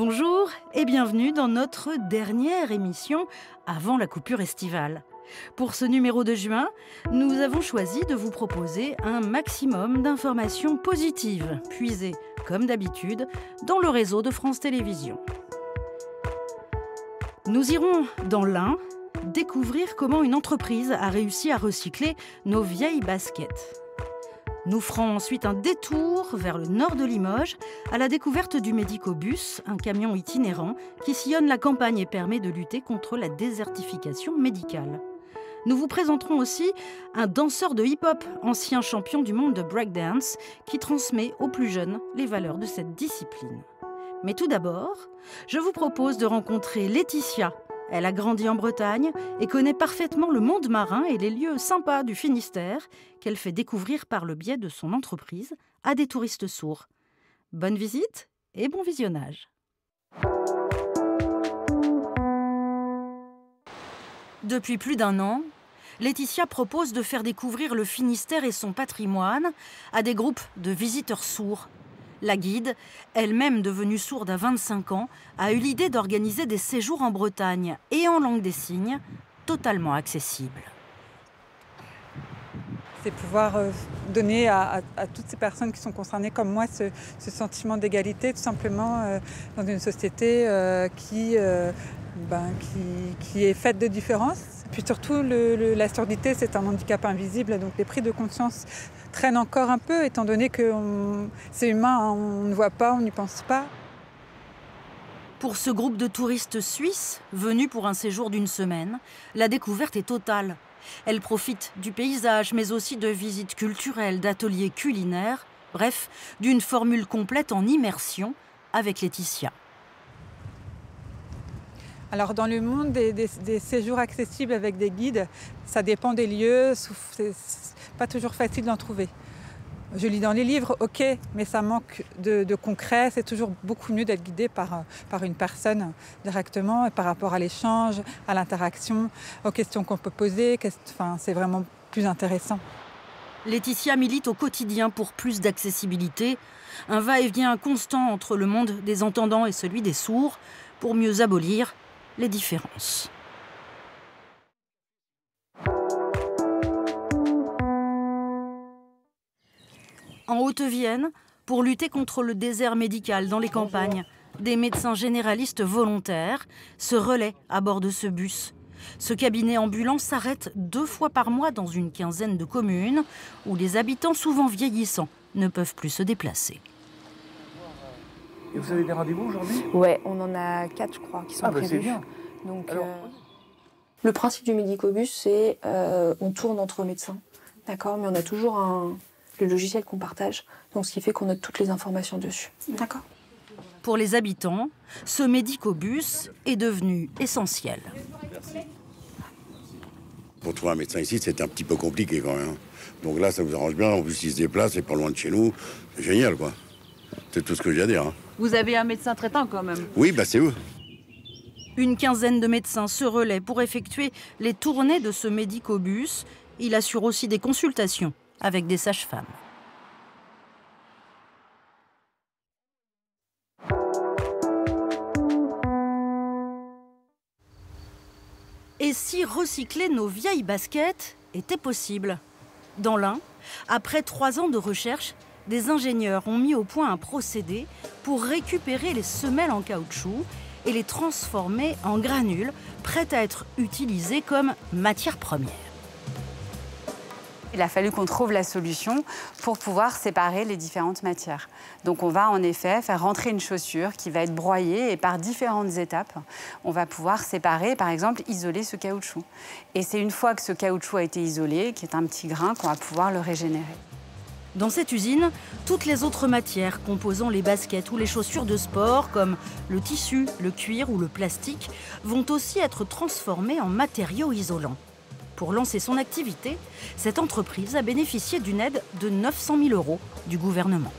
Bonjour et bienvenue dans notre dernière émission avant la coupure estivale. Pour ce numéro de juin, nous avons choisi de vous proposer un maximum d'informations positives, puisées, comme d'habitude, dans le réseau de France Télévisions. Nous irons dans l'Ain découvrir comment une entreprise a réussi à recycler nos vieilles baskets. Nous ferons ensuite un détour vers le nord de Limoges à la découverte du Médicobus, un camion itinérant qui sillonne la campagne et permet de lutter contre la désertification médicale. Nous vous présenterons aussi un danseur de hip-hop, ancien champion du monde de breakdance, qui transmet aux plus jeunes les valeurs de cette discipline. Mais tout d'abord, je vous propose de rencontrer Laetitia. Elle a grandi en Bretagne et connaît parfaitement le monde marin et les lieux sympas du Finistère qu'elle fait découvrir par le biais de son entreprise à des touristes sourds. Bonne visite et bon visionnage. Depuis plus d'un an, Laetitia propose de faire découvrir le Finistère et son patrimoine à des groupes de visiteurs sourds. La guide, elle-même devenue sourde à 25 ans, a eu l'idée d'organiser des séjours en Bretagne et en langue des signes, totalement accessibles. C'est pouvoir donner à toutes ces personnes qui sont concernées comme moi ce sentiment d'égalité, tout simplement dans une société qui est faite de différences. Puis surtout, la surdité, c'est un handicap invisible, donc les prises de conscience traînent encore un peu, étant donné que c'est humain, hein, on ne voit pas, on n'y pense pas. Pour ce groupe de touristes suisses, venus pour un séjour d'une semaine, la découverte est totale. Elle profite du paysage, mais aussi de visites culturelles, d'ateliers culinaires, bref, d'une formule complète en immersion avec Laetitia. Alors dans le monde des séjours accessibles avec des guides, ça dépend des lieux, c'est pas toujours facile d'en trouver. Je lis dans les livres, ok, mais ça manque de concret. C'est toujours beaucoup mieux d'être guidé par une personne directement, par rapport à l'échange, à l'interaction, aux questions qu'on peut poser. C'est vraiment plus intéressant. Laetitia milite au quotidien pour plus d'accessibilité, un va-et-vient constant entre le monde des entendants et celui des sourds, pour mieux abolir les différences. En Haute-Vienne, pour lutter contre le désert médical dans les campagnes, des médecins généralistes volontaires se relaient à bord de ce bus. Ce cabinet ambulant s'arrête 2 fois par mois dans une quinzaine de communes où les habitants, souvent vieillissants, ne peuvent plus se déplacer. Et vous avez des rendez-vous aujourd'hui ? Ouais, on en a 4, je crois, qui sont prévus. C'est bien. Donc, Alors... Le principe du Médicobus, c'est on tourne entre médecins, d'accord, mais on a toujours le logiciel qu'on partage, donc ce qui fait qu'on a toutes les informations dessus, d'accord. Pour les habitants, ce Médicobus est devenu essentiel. Merci. Pour trouver un médecin ici, c'est un petit peu compliqué quand même. Donc là, ça vous arrange bien. En plus, il se déplace, c'est pas loin de chez nous. C'est génial, quoi. C'est tout ce que j'ai à dire. Hein. Vous avez un médecin traitant quand même ? Oui, c'est eux. Une quinzaine de médecins se relaient pour effectuer les tournées de ce Médicobus. Il assure aussi des consultations avec des sages-femmes. Et si recycler nos vieilles baskets était possible ? Dans l'Ain, après 3 ans de recherche, des ingénieurs ont mis au point un procédé pour récupérer les semelles en caoutchouc et les transformer en granules prêtes à être utilisées comme matière première. Il a fallu qu'on trouve la solution pour pouvoir séparer les différentes matières. Donc on va en effet faire rentrer une chaussure qui va être broyée et par différentes étapes, on va pouvoir séparer, par exemple, isoler ce caoutchouc. Et c'est une fois que ce caoutchouc a été isolé, qui est un petit grain, qu'on va pouvoir le régénérer. Dans cette usine, toutes les autres matières composant les baskets ou les chaussures de sport, comme le tissu, le cuir ou le plastique, vont aussi être transformées en matériaux isolants. Pour lancer son activité, cette entreprise a bénéficié d'une aide de 900 000 € du gouvernement.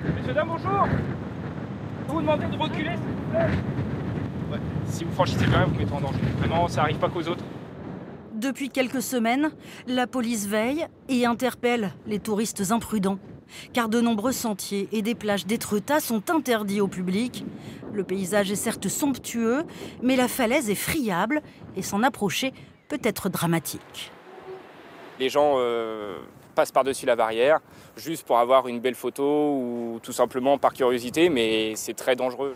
Messieurs, dames, bonjour. Je vous demander de reculer, s'il vous plaît. Ouais. Si vous franchissez le barrière, vous mettez en danger. Vraiment, ça n'arrive pas qu'aux autres. Depuis quelques semaines, la police veille et interpelle les touristes imprudents. Car de nombreux sentiers et des plages d'Étretat sont interdits au public. Le paysage est certes somptueux, mais la falaise est friable et s'en approcher peut être dramatique. Les gens passent par-dessus la barrière juste pour avoir une belle photo ou tout simplement par curiosité, mais c'est très dangereux.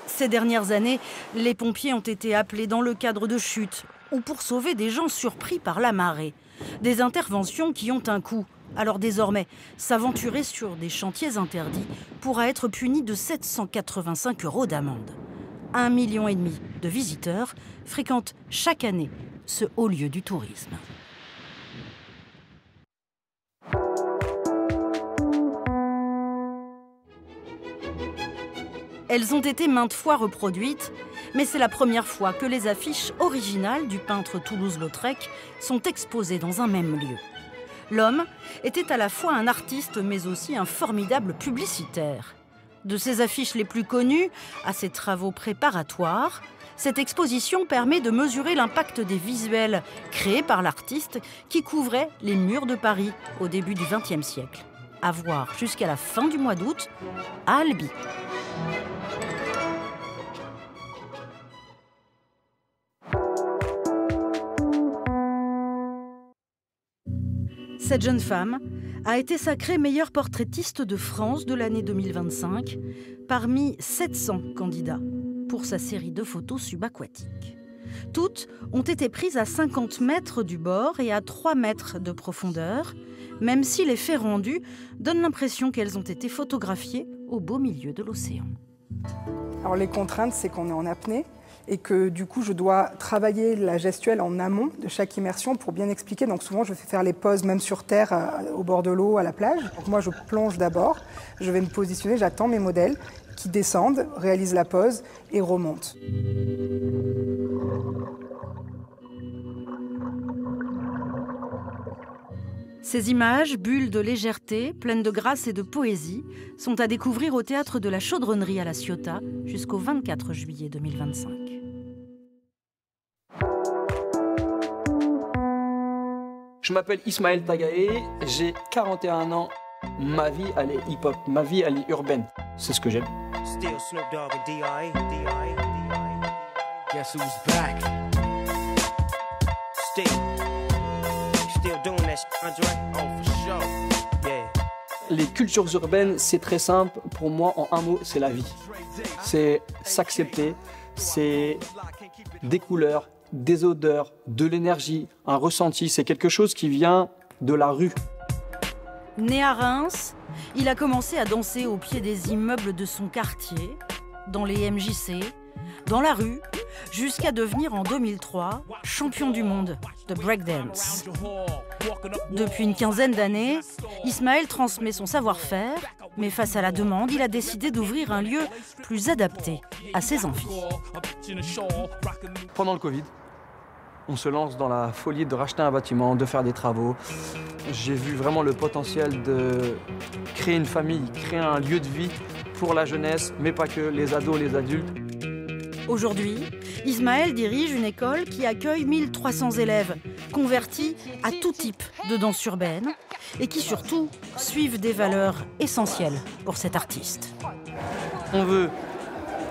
Ces dernières années, les pompiers ont été appelés dans le cadre de chutes ou pour sauver des gens surpris par la marée. Des interventions qui ont un coût. Alors désormais, s'aventurer sur des chantiers interdits pourra être puni de 785 € d'amende. 1,5 million de visiteurs fréquentent chaque année ce haut lieu du tourisme. Elles ont été maintes fois reproduites, mais c'est la première fois que les affiches originales du peintre Toulouse-Lautrec sont exposées dans un même lieu. L'homme était à la fois un artiste, mais aussi un formidable publicitaire. De ses affiches les plus connues à ses travaux préparatoires, cette exposition permet de mesurer l'impact des visuels créés par l'artiste qui couvrait les murs de Paris au début du XXe siècle. À voir jusqu'à la fin du mois d'août à Albi. Cette jeune femme a été sacrée meilleure portraitiste de France de l'année 2025 parmi 700 candidats pour sa série de photos subaquatiques. Toutes ont été prises à 50 mètres du bord et à 3 mètres de profondeur, même si les faits rendus donnent l'impression qu'elles ont été photographiées au beau milieu de l'océan. Alors les contraintes, c'est qu'on est en apnée et que du coup, je dois travailler la gestuelle en amont de chaque immersion pour bien expliquer. Donc souvent, je fais faire les poses même sur terre, au bord de l'eau, à la plage. Donc moi, je plonge d'abord, je vais me positionner, j'attends mes modèles qui descendent, réalisent la pose et remontent. Ces images, bulles de légèreté, pleines de grâce et de poésie, sont à découvrir au Théâtre de la Chaudronnerie à La Ciotat jusqu'au 24 juillet 2025. Je m'appelle Ismaël Tagaé, j'ai 41 ans. Ma vie, elle est hip-hop, ma vie, elle est urbaine. C'est ce que j'aime. Les cultures urbaines, c'est très simple. Pour moi, en un mot, c'est la vie. C'est s'accepter, c'est des couleurs, des odeurs, de l'énergie, un ressenti. C'est quelque chose qui vient de la rue. Né à Reims, il a commencé à danser au pied des immeubles de son quartier, dans les MJC, dans la rue, jusqu'à devenir en 2003 champion du monde de breakdance. Depuis une quinzaine d'années, Ismaël transmet son savoir-faire, mais face à la demande, il a décidé d'ouvrir un lieu plus adapté à ses envies. Pendant le Covid, on se lance dans la folie de racheter un bâtiment, de faire des travaux. J'ai vu vraiment le potentiel de créer une famille, créer un lieu de vie pour la jeunesse, mais pas que, les ados, les adultes. Aujourd'hui, Ismaël dirige une école qui accueille 1300 élèves, convertis à tout type de danse urbaine et qui surtout suivent des valeurs essentielles pour cet artiste. On veut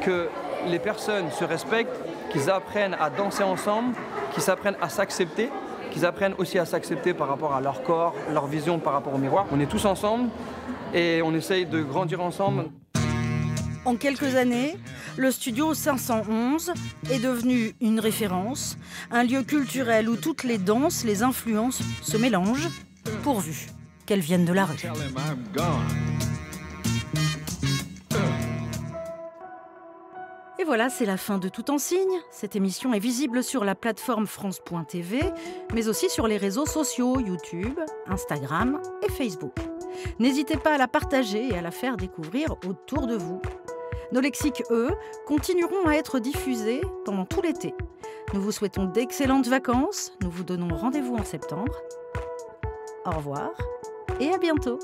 que les personnes se respectent, qu'ils apprennent à danser ensemble, qu'ils apprennent à s'accepter, qu'ils apprennent aussi à s'accepter par rapport à leur corps, leur vision par rapport au miroir. On est tous ensemble et on essaye de grandir ensemble. En quelques années, le studio 511 est devenu une référence, un lieu culturel où toutes les danses, les influences se mélangent, pourvu qu'elles viennent de la rue. Et voilà, c'est la fin de Tout en Signe. Cette émission est visible sur la plateforme France.tv, mais aussi sur les réseaux sociaux YouTube, Instagram et Facebook. N'hésitez pas à la partager et à la faire découvrir autour de vous. Nos lexiques, eux, continueront à être diffusés pendant tout l'été. Nous vous souhaitons d'excellentes vacances. Nous vous donnons rendez-vous en septembre. Au revoir et à bientôt.